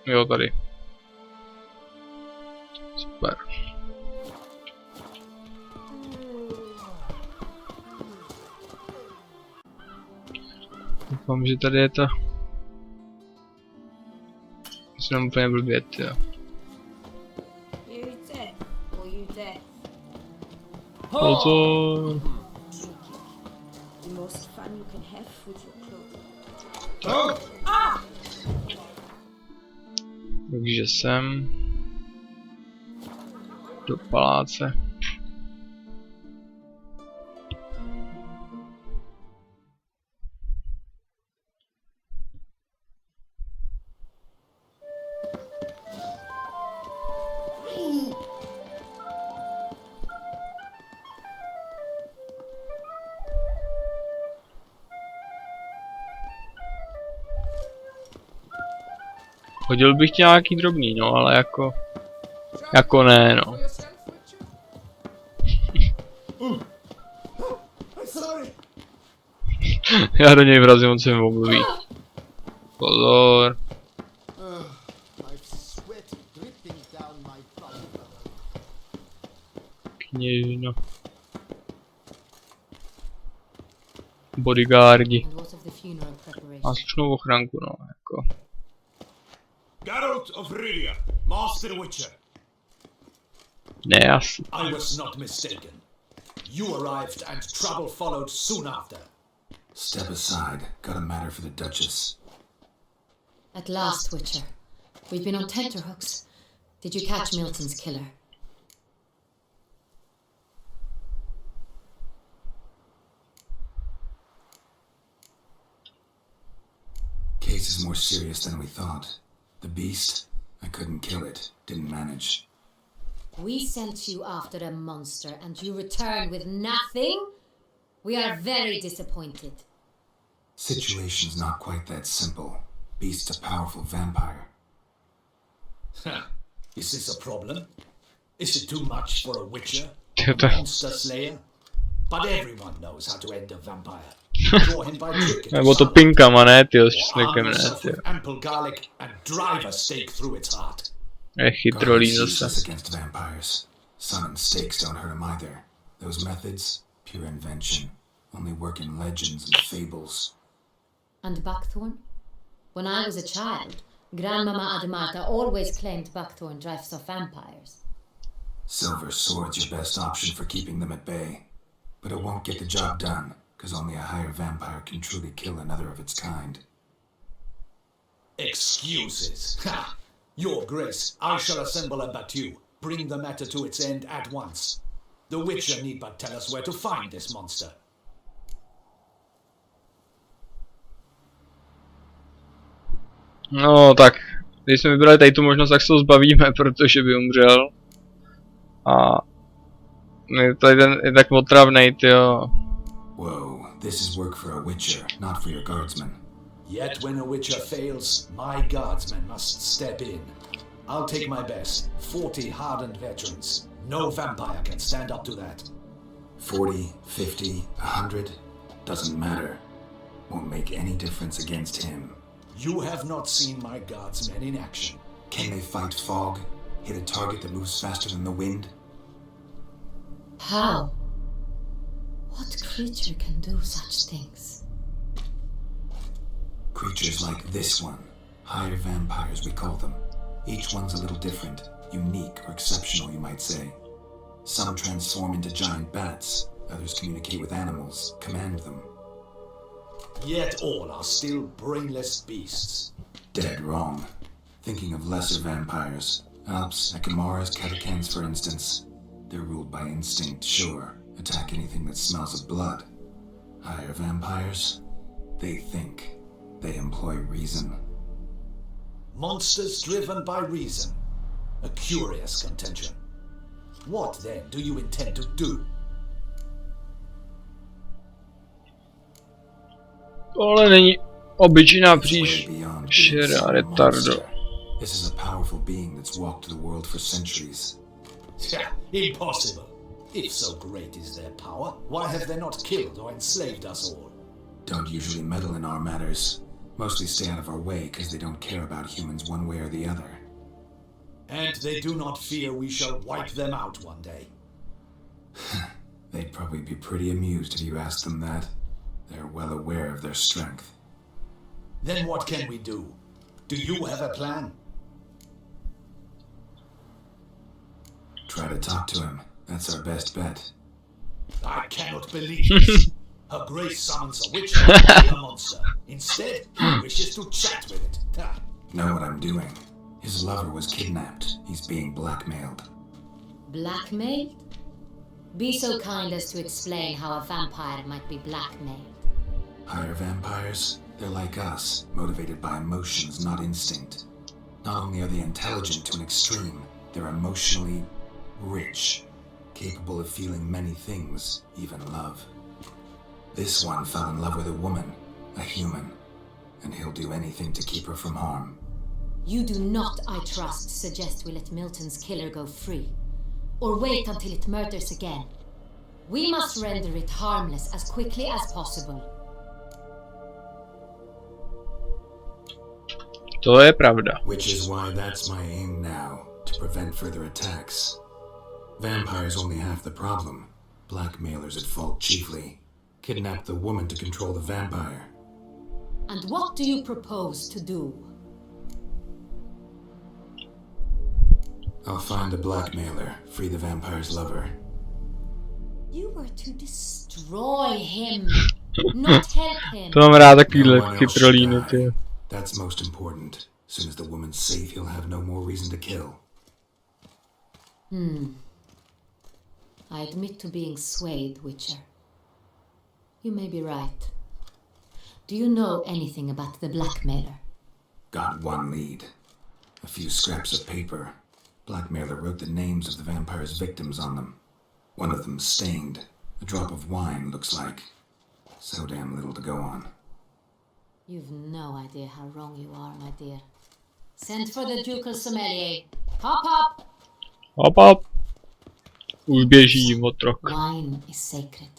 Jo, tady. Super. Doufám, že tady je ta... Jsem úplně blbě, jo. Pozor! Takže jsem... do paláce. Hodil bych tě nějaký drobný, no, ale jako ne, no. Já do něj vrazím, on se mi omluví. Pozor. Kněžino. Bodyguardi. Má slušnou ochranku, no, jako. Geralt of Rivia, Master Witcher. Ne, asi. I was not mistaken. You arrived and trouble followed soon after. Step aside. Got a matter for the Duchess. At last, Witcher. We've been on tenterhooks. Did you catch Milton's killer? Case is more serious than we thought. The beast? I couldn't kill it. Didn't manage. We sent you after a monster and you returned with nothing? We are very disappointed. Situation's not quite that simple. Beast's a powerful vampire. Is this a problem? Is it too much for a witcher? Monster slayer? But everyone knows how to end a vampire. Draw him by trick. Nebo to pinkama, ne, tyjo, s česnekem, ne, tyjo. Ample garlic and drive a stake through its heart. Chytrolí zase. Against vampires. Sun and stakes don't hurt him either. Those methods, pure invention. Only work in legends and fables. And buckthorn? When I was a child, Grandmama Adamata always claimed buckthorn drives off vampires. Silver sword's your best option for keeping them at bay. But it won't get the job done, because only a higher vampire can truly kill another of its kind. Excuses. Ha! Your Grace, I shall assemble a battue. Bring the matter to its end at once. The Witcher need but tell us where to find this monster. No tak, když jsme vybrali tady tu možnost, tak se ho zbavíme, protože by umřel. A je to je tak otravnej, tyjo. Whoa, this is work for a Witcher, not for your guardsmen. Yet when a Witcher fails, my guardsmen must step in. I'll take my best, 40 hardened veterans. No vampire can stand up to that. 40, 50, 100, doesn't matter. won't make any difference against him. You have not seen my guardsmen in action. Can they fight fog? Hit a target that moves faster than the wind? How? What creature can do such things? Creatures like this one. Higher vampires, we call them. Each one's a little different. Unique or exceptional, you might say. Some transform into giant bats. Others communicate with animals, command them. Yet all are still brainless beasts. Dead wrong. Thinking of lesser vampires. Alps, Ekamaras, Catechans, for instance. They're ruled by instinct, sure. Attack anything that smells of blood. Higher vampires? They think. They employ reason. Monsters driven by reason. A curious contention. What then do you intend to do? Tohle není obyčejná příšera, retardo. This is a powerful being that's walked the world for centuries. Impossible. If so great is their power, why have they not killed or enslaved us all? Don't usually meddle in our matters. Mostly stay out of our way because they don't care about humans one way or the other. And they do not fear we shall wipe them out one day. They'd probably be pretty amused if you asked them that. They're well aware of their strength. Then what can we do? Do you have a plan? Try to talk to him. That's our best bet. I cannot believe this. Her Grace summons a witch to kill a monster. Instead, he wishes to chat with it. Know what I'm doing. His lover was kidnapped. He's being blackmailed. Blackmailed? Be so kind as to explain how a vampire might be blackmailed. Higher vampires? They're like us, motivated by emotions, not instinct. Not only are they intelligent to an extreme, they're emotionally rich, capable of feeling many things, even love. This one fell in love with a woman, a human, and he'll do anything to keep her from harm. You do not, I trust, suggest we let Milton's killer go free, or wait until it murders again. We must render it harmless as quickly as possible. To je pravda. Which is why that's my aim now, to prevent further attacks. Vampires only half the problem. Blackmailers at fault chiefly. Kidnap the woman to control the vampire. And what do you propose to do? I'll find the blackmailer, free the vampire's lover. You were to destroy him, not help him. To mám rád takovýhle chytrolíny, ty. That's most important. As soon as the woman's safe, he'll have no more reason to kill. I admit to being swayed, Witcher. You may be right. Do you know anything about the blackmailer? Got one lead. A few scraps of paper. Blackmailer wrote the names of the vampire's victims on them. One of them stained. A drop of wine, looks like. So damn little to go on. You've no idea how wrong you are, my dear. Send for the ducal sommelier. Hop, hop! Hop, hop! Už běží otrok. Wine is sacred.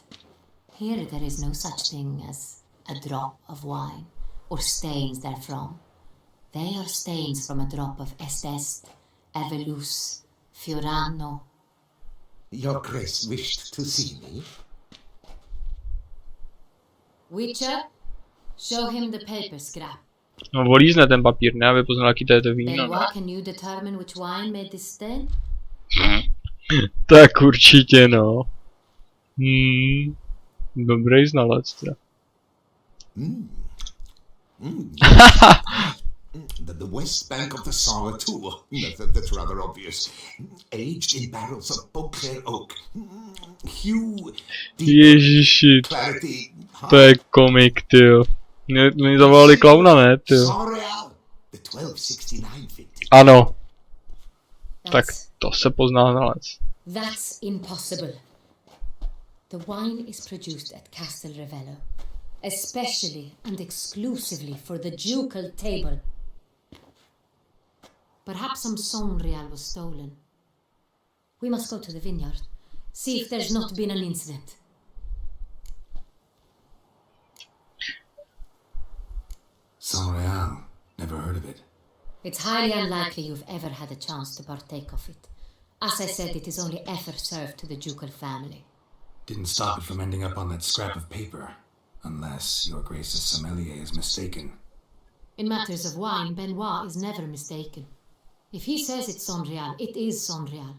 Here there is no such thing as a drop of wine, or stains therefrom. They are stains from a drop of Est, Evelus, Fiorano. Your Grace wished to see me? Witcher, show him the paper scrap. No, volízne ten papír, ne? Aby poznal, jaký to je to víno. Then can you determine which wine made this stain? Tak určitě, no. Dobrý znalec, teda. The west bank of the Sawa too. That's rather obvious. Aged in barrels of bugbear oak. Hue, Ježiši, clarity. to je komik, tyjo. Mě zavolali klauna, ne, tyjo. The 1269 vintage. Ano. Tak to se pozná znalec. That's impossible. The wine is produced at Castel Ravello, especially and exclusively for the ducal table. Perhaps some Somreal was stolen. We must go to the vineyard, see if there's not been an incident. Saint-Réal. Never heard of it. It's highly unlikely you've ever had a chance to partake of it. As I said, it is only ever served to the ducal family. Didn't stop it from ending up on that scrap of paper. Unless your Grace's sommelier is mistaken. In matters of wine, Benoit is never mistaken. If he says it's Saint-Réal, it is Saint-Réal.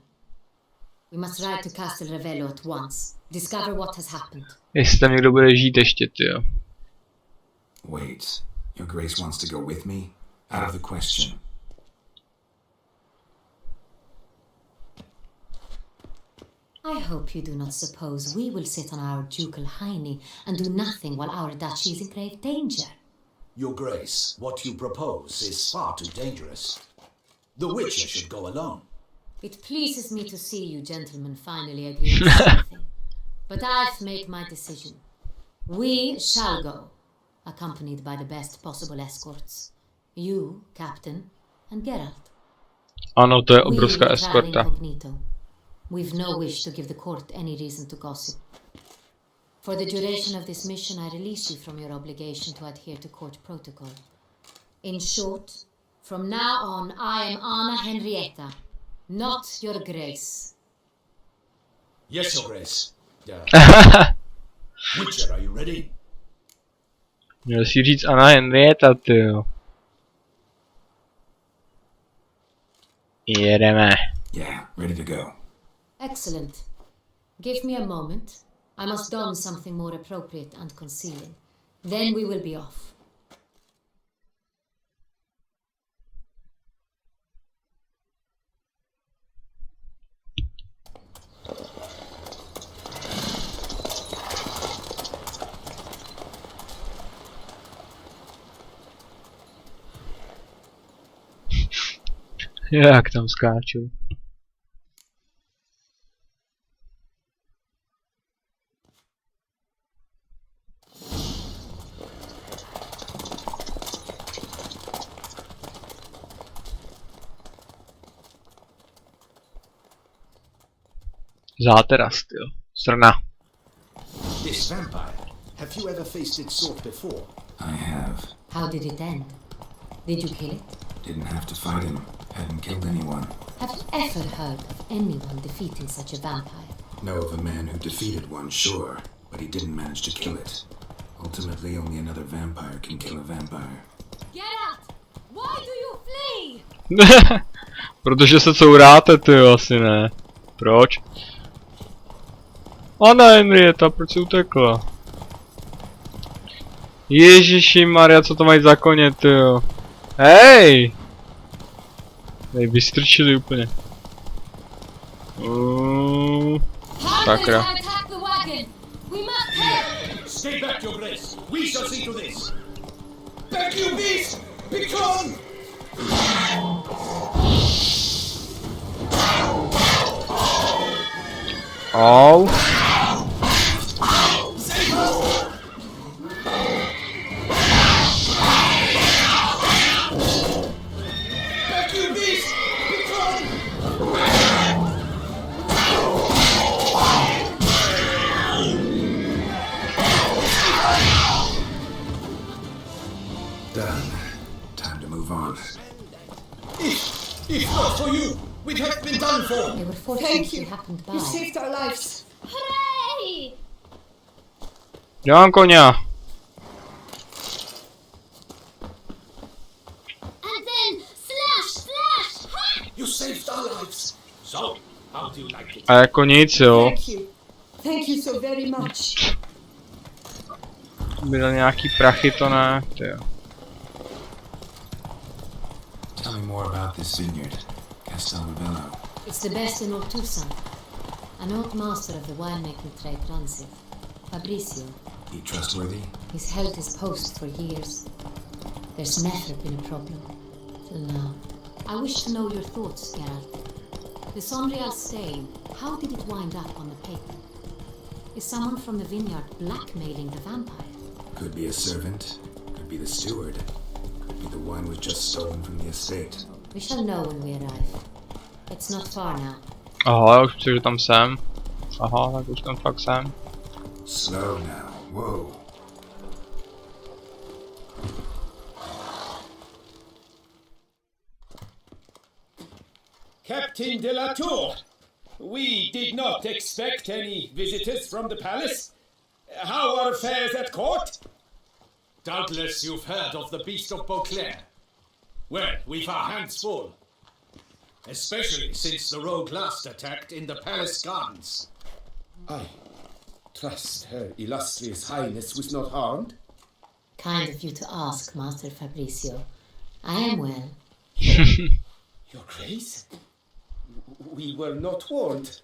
We must ride to Castel Revello at once. Discover what has happened. Jestli tam někdo bude žít ještě, tyjo. Wait, your Grace wants to go with me? Out of the question. I hope you do not suppose we will sit on our ducal hiney and do nothing while our duchy is in grave danger. Your Grace, what you propose is far too dangerous. The Witcher should go alone. It pleases me to see you gentlemen finally agree on something. But I've made my decision. We shall go, accompanied by the best possible escorts. You, Captain, and Geralt. Ano, to je obrovská eskorta. We've no wish to give the court any reason to gossip. For the duration of this mission, I release you from your obligation to adhere to court protocol. In short, from now on, I am Anna Henrietta, not your Grace. Yes, Your Grace. Witcher, are you ready? Měl si říct Anna Henrietta, tyjo. Jedeme. Yeah, ready to go. Excellent. Give me a moment. I must don something more appropriate and concealing. Then we will be off. Jak tam skáču. Záteras, tyjo. Srna. This vampire. Have you ever faced its sort before? I have. How did it end? Did you kill it? Didn't have to fight him. Hadn't killed anyone. Have you ever heard of anyone defeating such a vampire? Know of a man who defeated one, sure, but he didn't manage to kill it. Ultimately, only another vampire can kill a vampire. Geralt! Why do you flee? Protože se couráte, tyjo, asi ne. Proč? Anna Henrietta, proč jsi utekla? Ježiši Maria, co to mají za koně, tyjo? Hej! Hej, vystrčili úplně. Sakra. Stay back, Your Grace. We shall see to this. Back, you beast! Be gone! Au. Done. Time to move on. If not for you, we'd have been done for. They were fortunate you happened by. You saved our lives. Hooray! Dělám koně. And then slash! Ha! You saved our lives. So, how do you like it? A jako nic, jo. Thank you so very much. Byly nějaký prachy, to ne, tyjo. Tell me more about this vineyard, Castel Revello. It's the best in Ortusan. An old master of the winemaking trade runs it. Fabricio. He trustworthy? He's held his post for years. There's never been a problem. Till now. I wish to know your thoughts, Geralt. The Saint-Réal stain, how did it wind up on the paper? Is someone from the vineyard blackmailing the vampire? Could be a servant, could be the steward, could be the wine was just stolen from the estate. We shall know when we arrive. It's not far now. Aha, už myslím, že tam jsem. Aha, tak už tam fakt jsem. Slow now, whoa. Captain de la Tour, we did not expect any visitors from the palace. How are affairs at court? Doubtless you've heard of the beast of Beauclair. Well, we've our hands full. Especially since the rogue last attacked in the palace gardens. I trust Her Illustrious Highness was not harmed. Kind of you to ask, Master Fabricio. I am well. Your Grace? We were not warned.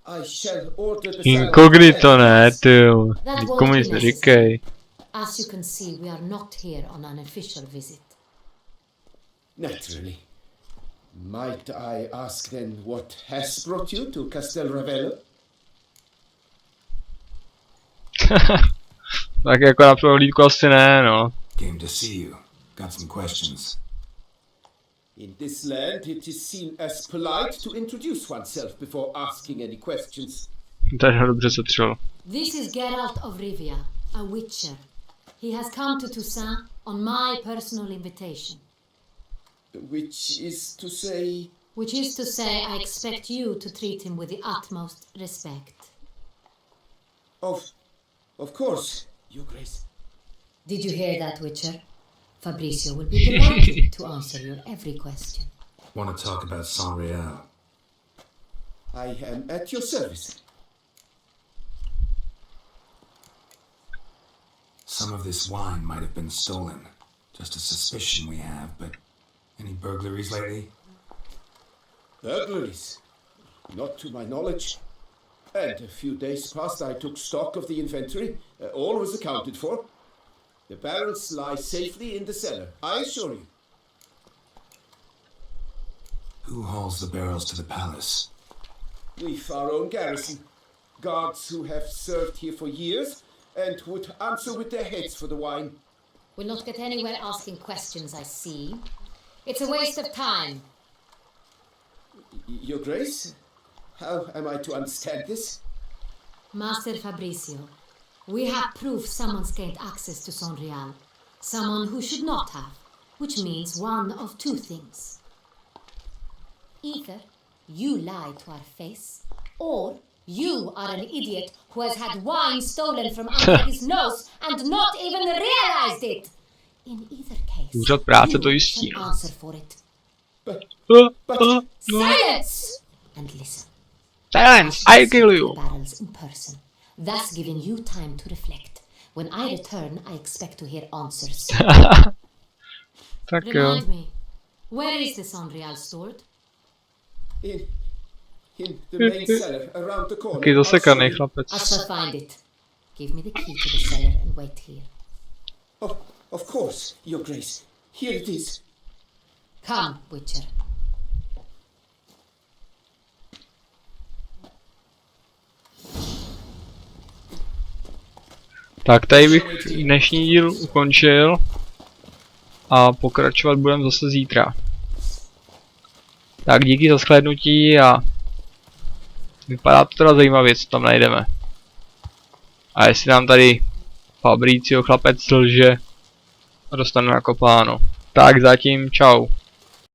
I shall order the Incognito ne, tyjo. That Nikomu won't be nic necessary. neříkej. As you can see, we are not here on an official visit. Naturally. Might I ask then what has brought you to Castel Ravello? Tak jako na prohlídku asi ne, no. Came to see you. Got some questions. In this land, it is seen as polite to introduce oneself before asking any questions. Tady ho dobře setřel. This is Geralt of Rivia, a witcher. He has come to Toussaint on my personal invitation. Which is to say... I expect you to treat him with the utmost respect. Of course, Your Grace. Did you hear that, Witcher? Fabricio will be delighted to answer your every question. Want to talk about Saint-Réal? I am at your service. Some of this wine might have been stolen. Just a suspicion we have, but any burglaries lately? Burglaries? Not to my knowledge. And a few days past I took stock of the inventory. All was accounted for. The barrels lie safely in the cellar, I assure you. Who hauls the barrels to the palace? We've our own garrison. Guards who have served here for years and would answer with their heads for the wine. We'll not get anywhere asking questions, I see. It's a waste of time. Your Grace? How am I to understand this? Master Fabricio, we have proof someone's gained access to Saint-Réal. Someone who should not have, which means one of two things. Either you lie to our face, or you are an idiot who has had wine stolen from under his nose and not even realized it. In either case, Úřad práce to you jistí. shall answer for it. Silence! And listen. Silence! I kill you! Barrels in person, thus giving you time to reflect. When I return, I expect to hear answers. Tak jo. Remind me, where is the Saint-Réal stored? In the main cellar, around the corner. Taky zasekaný chlapec. I shall find it. Give me the key to the cellar and wait here. Of course, Your Grace. Here it is. Come, Witcher. Tak tady bych dnešní díl ukončil a pokračovat budeme zase zítra. Tak díky za shlédnutí a vypadá to teda zajímavě, co tam najdeme. A jestli nám tady Fabricio chlapec lže a dostane nakopáno. Tak zatím čau.